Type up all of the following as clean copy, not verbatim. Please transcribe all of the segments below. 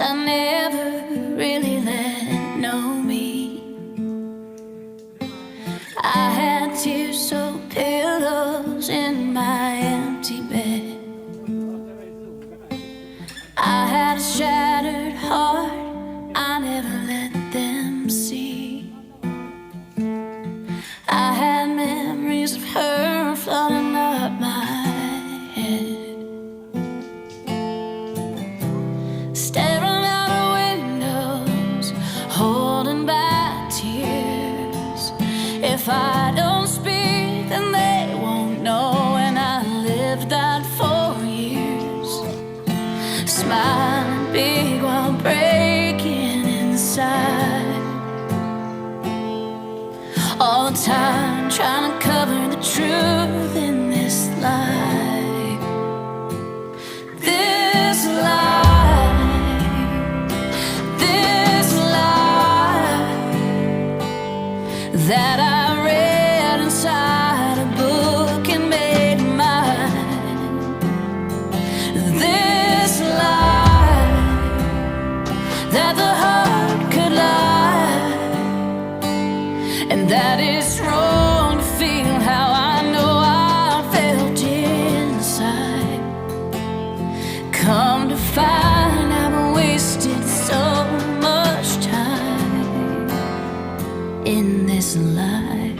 I never really let know me. I had tear-soaked pillows in my empty bed. I had a shattered heart I never let them see. I had memories of her flooding up my head. Staring out of windows, holding back tears. If I don't speak, then they won't know. And I lived that 4 years, smiling big while breaking inside. All the time trying to cover the truth in this lie. This lie, this lie that I read inside a book and made mine. This lie that the heart could lie, and that it's wrong to feel how I know I felt inside. Come to find I've wasted so much time in this lie.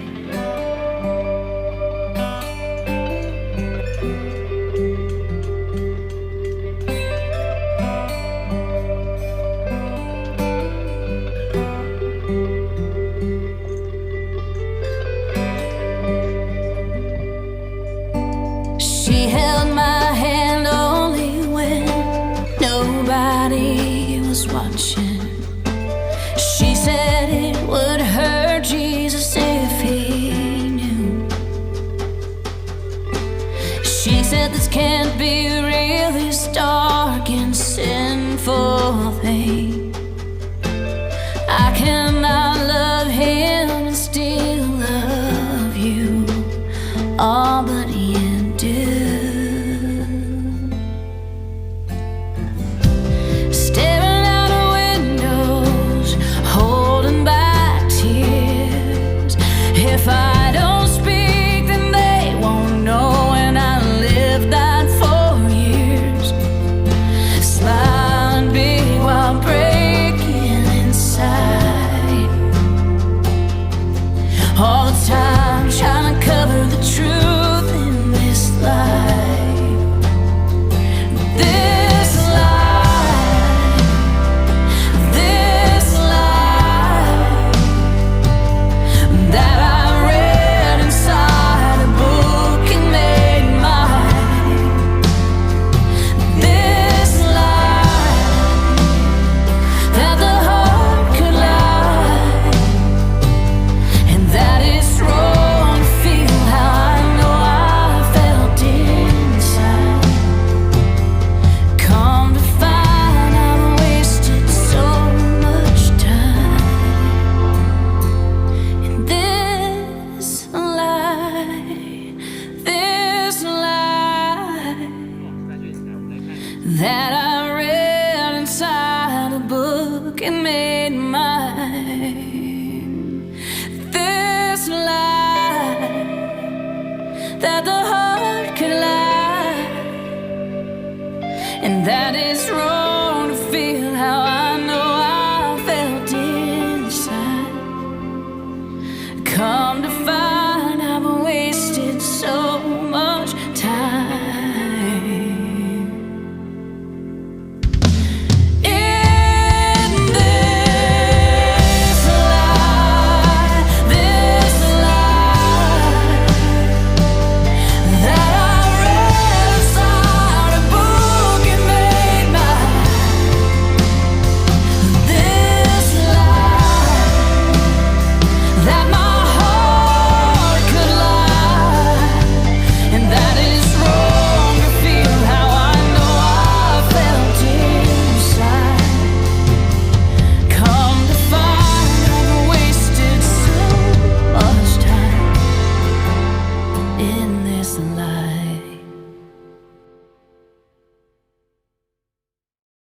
She held my hand only when nobody was watching. She said it would hurt Jesus if he knew. She said this can't be real, this dark and sinful thing. I cannot love him and still love you, all but you do. Staring out of windows, holding back tears. If I don't speak, then they won't know. And I lived that 4 years, smiling big while breaking inside. All the time trying to cover the truth in this lie. This lie, this lie that I read inside a book and made mine. This lie that the heart could lie, and that it's wrong to feel how I know I felt inside. Come to find I've wasted so much time in this lie, this lie that I read inside a book and made mine. This lie that the